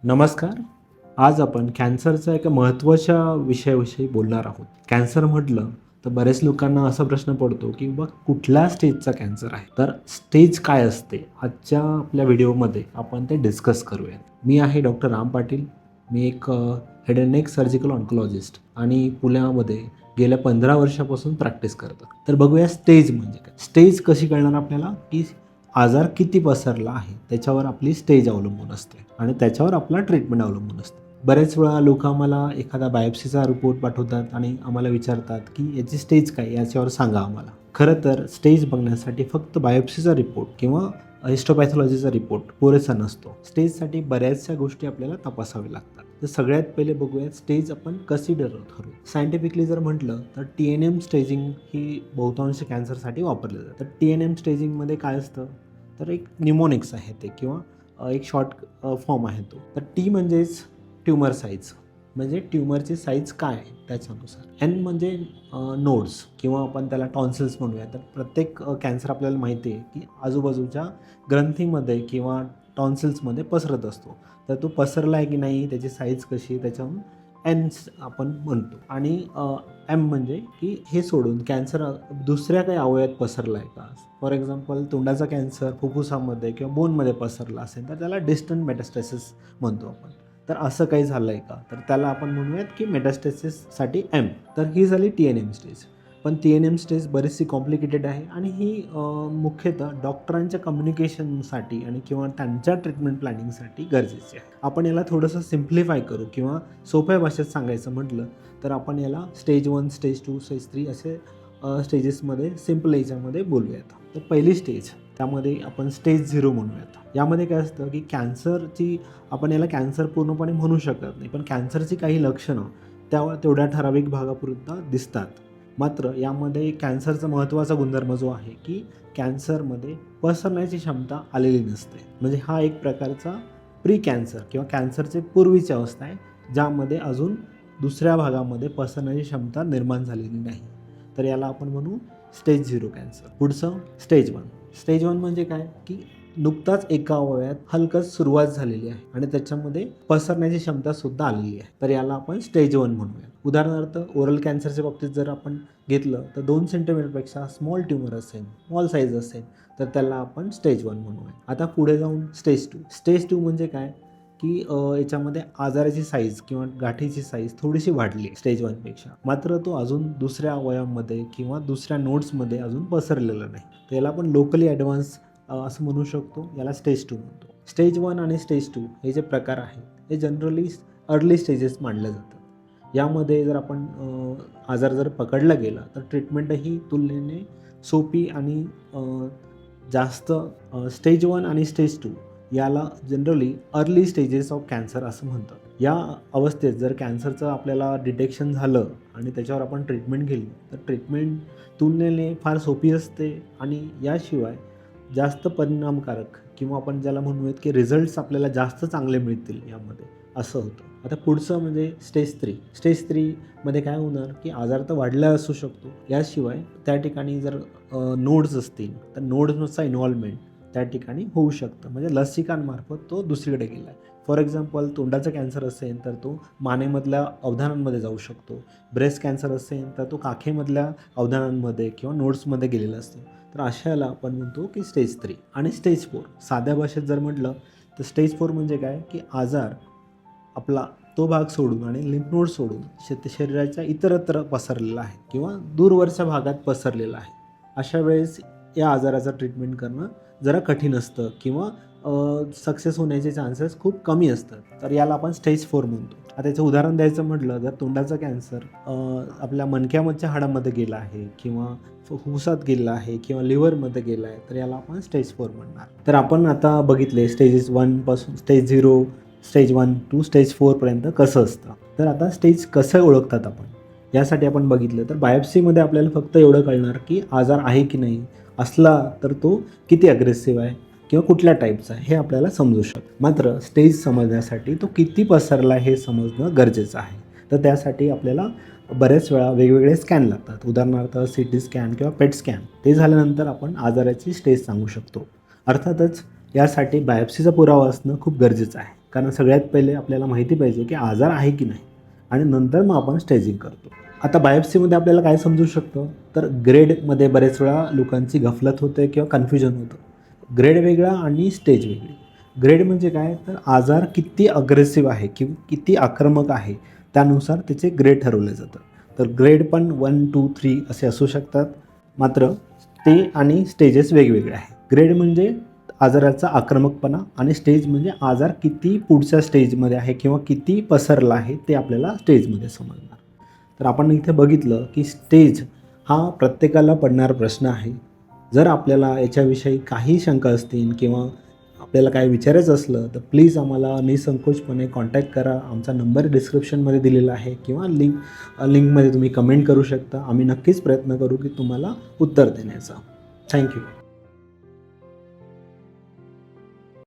नमस्कार. आज आपण कॅन्सरच्या एका महत्त्वाच्या विषयाविषयी बोलणार आहोत. कॅन्सर म्हटलं तर बरेच लोकांना असा प्रश्न पडतो की बा कुठल्या स्टेजचा कॅन्सर आहे. तर स्टेज काय असते आजच्या आपल्या व्हिडिओमध्ये आपण ते डिस्कस करूया. मी आहे डॉक्टर राम पाटील. मी एक head and neck surgical oncologist आणि पुण्यामध्ये गेल्या 15 वर्षापासून प्रॅक्टिस करतो. तर बघूया स्टेज म्हणजे काय. स्टेज कशी कळणार आपल्याला की आजार किती पसरला आहे त्याच्यावर आपली स्टेज अवलंबून असते आणि त्याच्यावर आपला ट्रीटमेंट अवलंबून असते. बरेच वेळा लोक आम्हाला एखादा बायोप्सीचा रिपोर्ट पाठवतात आणि आम्हाला विचारतात की याची स्टेज काय, याच्यावर सांगा आम्हाला. खरं तर स्टेज बघण्यासाठी फक्त बायोप्सीचा रिपोर्ट किंवा हिस्टोपॅथॉलॉजीचा रिपोर्ट पुरेसा नसतो. स्टेजसाठी बऱ्याचशा गोष्टी आपल्याला तपासाव्या लागतात. तर सगळ्यात पहिले बघूया स्टेज आपण कशी ठरवू. सायंटिफिकली जर म्हटलं तर TNM स्टेजिंग ही बहुतांश कॅन्सरसाठी वापरलं जातं. तर TNM स्टेजिंगमध्ये काय असतं, तर एक निमोनिक्स आहे ते किंवा एक शॉर्ट फॉर्म आहे तो. तर टी म्हणजेच ट्यूमर साईज, म्हणजे ट्यूमरची साईज काय आहे त्याच्यानुसार. एन म्हणजे नोड्स किंवा आपण त्याला टॉन्सिल्स म्हणूया. तर प्रत्येक कॅन्सर आपल्याला माहिती आहे की आजूबाजूच्या ग्रंथीमध्ये किंवा टॉन्सिल्समध्ये पसरत असतो. तर तो पसरला आहे की नाही, त्याची साईज कशी, त्याच्याहून एन आपण म्हणतो. आणि एम म्हणजे की हे सोडून कॅन्सर दुसऱ्या काही अवयवात पसरला आहे का. फॉर एक्झाम्पल तोंडाचा कॅन्सर फुफ्फुसामध्ये किंवा बोनमध्ये पसरला असेल तर त्याला डिस्टंट मेटास्टेसिस म्हणतो आपण. तर असं काही झालं आहे का, तर त्याला आपण म्हणूयात की मेटास्टेसिससाठी एम. तर ही झाली TNM स्टेज. पण TNM स्टेज बरीचशी कॉम्प्लिकेटेड आहे आणि ही मुख्यतः डॉक्टरांच्या कम्युनिकेशनसाठी आणि किंवा त्यांच्या ट्रीटमेंट प्लॅनिंगसाठी गरजेची आहे. आपण याला थोडंसं सिम्प्लिफाय करू किंवा सोप्या भाषेत सांगायचं म्हटलं तर आपण याला स्टेज 1, स्टेज 2, स्टेज 3 असे स्टेजेसमध्ये सिम्पल याच्यामध्ये बोलूयात. तर पहिली स्टेज, त्यामध्ये आपण स्टेज 0 म्हणूयात. यामध्ये काय असतं की कॅन्सरची, आपण याला कॅन्सर पूर्णपणे म्हणू शकत नाही, पण कॅन्सरची काही लक्षणं तेवढ्या ठराविक भागापुरता दिसतात. मात्र यामध्ये कॅन्सरचा महत्त्वाचा गुणधर्म जो आहे की कॅन्सरमध्ये पसरण्याची क्षमता आलेली नसते. म्हणजे हा एक प्रकारचा प्री कॅन्सर किंवा कॅन्सरची पूर्वीची अवस्था आहे, ज्यामध्ये अजून दुसऱ्या भागामध्ये पसरण्याची क्षमता निर्माण झालेली नाही. तर याला आपण म्हणू स्टेज 0 कॅन्सर. पुढचं स्टेज 1. स्टेज 1 म्हणजे काय की नुकताच एका अवयवात हलकच सुरुवात झालेली आहे आणि त्याच्यामध्ये पसरण्याची क्षमता सुद्धा आलेली आहे. तर याला आपण स्टेज 1 म्हणूया. उदाहरणार्थ ओरल कॅन्सरच्या बाबतीत जर आपण घेतलं तर 2 सेंटीमीटरपेक्षा स्मॉल ट्यूमर असेल, स्मॉल साईज असेल तर त्याला आपण स्टेज 1 म्हणूया. आता पुढे जाऊन स्टेज 2. स्टेज 2 म्हणजे काय की याच्यामध्ये आजाराची साईज किंवा गाठीची साईज थोडीशी वाढली आहे स्टेज 1पेक्षा. मात्र तो अजून दुसऱ्या अवयवामध्ये किंवा दुसऱ्या नोड्समध्ये अजून पसरलेला नाही. तर याला आपण लोकली ॲडव्हान्स असं म्हणू शकतो. याला स्टेज 2 म्हणतो. स्टेज 1 आणि स्टेज 2 हे जे प्रकार आहेत हे जनरली अर्ली स्टेजेस मानले जातात. यामध्ये जर आपण आजार जर पकडला गेला तर ट्रीटमेंटही तुलनेने सोपी आणि जास्त. स्टेज 1 आणि स्टेज 2 याला generally early stages of cancer असं म्हणतात. या अवस्थेत जर कॅन्सरचं आपल्याला डिटेक्शन झालं आणि त्याच्यावर आपण ट्रीटमेंट केली तर ट्रीटमेंट तुलनेने फार सोपी असते आणि याशिवाय जास्त परिणामकारक किंवा आपण ज्याला म्हणूयात की रिझल्ट्स आपल्याला जास्त चांगले मिळतील यामध्ये, असं होतं. आता पुढचं म्हणजे स्टेज 3. स्टेज 3मध्ये काय होणार की आजार तर वाढला असू शकतो, याशिवाय त्या ठिकाणी जर नोड्स असतील तर नोड्सचा इन्व्हॉल्वमेंट त्या ठिकाणी होऊ शकतं. म्हणजे लसिकांमार्फत तो दुसरीकडे गेला आहे. फॉर एक्झाम्पल तोंडाचा कॅन्सर असेल तर तो मानेमधल्या अवधानांमध्ये जाऊ शकतो. ब्रेस्ट कॅन्सर असेल तर तो काखेमधल्या अवधानांमध्ये किंवा नोड्समध्ये गेलेला असतो. तर अशाला आपण म्हणतो की स्टेज 3. आणि स्टेज 4, साध्या भाषेत जर म्हटलं तर स्टेज 4 म्हणजे काय की आजार आपला तो भाग सोडून आणि लिम्फ नोड सोडून शरीराच्या इतरत्र पसरलेला आहे किंवा दूरवरच्या भागात पसरलेला आहे. अशा वेळेस या आजाराचं ट्रीटमेंट करणं जरा कठीण असतं किंवा सक्सेस होण्याचे चान्सेस खूप कमी असतात. तर याला आपण स्टेज 4 म्हणतो. आता त्याचं उदाहरण द्यायचं म्हटलं जर तोंडाचा कॅन्सर आपल्या मणक्यामधच्या हाडामध्ये गेला आहे किंवा फुफ्फुसात गेला आहे किंवा लिव्हरमध्ये गेला आहे तर याला आपण स्टेज 4 म्हणणार. तर आपण आता बघितले स्टेजेस 1 पासून स्टेज 0, स्टेज 1 टू स्टेज 4पर्यंत कसं असतं. तर आता स्टेज कसं ओळखतात आपण, यासाठी आपण बघितलं तर बायोप्सीमध्ये आपल्याला फक्त एवढं कळणार की आजार आहे की नाही, असला तर तो किती अग्रेसिव्ह आहे किंवा कुठल्या टाईपचा आहे हे आपल्याला समजू शकतं. मात्र स्टेज समजण्यासाठी तो किती पसरला हे समजणं गरजेचं आहे. तर त्यासाठी आपल्याला बऱ्याच वेळा वेगवेगळे स्कॅन लागतात. उदाहरणार्थ CT स्कॅन किंवा पेट स्कॅन. ते झाल्यानंतर आपण आजाराची स्टेज सांगू शकतो. अर्थातच यासाठी बायोप्सीचा पुरावा असणं खूप गरजेचं आहे. कारण सगळ्यात पहिले आपल्याला माहिती पाहिजे की आजार आहे की नाही, आणि नंतर मग आपण स्टेजिंग करतो. आता बायोप्सीमध्ये आपल्याला काय समजू शकतं, तर ग्रेडमध्ये बरेच वेळा लोकांची गफलत होते किंवा कन्फ्युजन होतं. ग्रेड वेगळा आणि स्टेज वेगळी. ग्रेड म्हणजे काय, तर आजार किती अग्रेसिव्ह आहे किंवा किती आक्रमक आहे त्यानुसार त्याचे ग्रेड ठरवले जातात. तर ग्रेड पण 1, 2, 3 असे असू शकतात. मात्र ते आणि स्टेजेस वेगवेगळे आहे. ग्रेड म्हणजे आजाराचा आक्रमकपणा आणि स्टेज म्हणजे आजार किती पुढच्या स्टेजमध्ये आहे किंवा किती पसरला आहे ते आपल्याला स्टेजमध्ये समजणार. तर आपण इथे बघितलं की स्टेज हा प्रत्येकाला पडणारा प्रश्न आहे. जर आपल्याला याच्याविषयी काही शंका असतील किंवा आपल्याला काय विचारायचं असलं तर प्लीज आम्हाला निसंकोचपणे कॉन्टॅक्ट करा. आमचा नंबर डिस्क्रिप्शनमध्ये दिलेला आहे किंवा लिंकमध्ये तुम्ही कमेंट करू शकता. आम्ही नक्कीच प्रयत्न करू की तुम्हाला उत्तर देण्याचा. थँक्यू.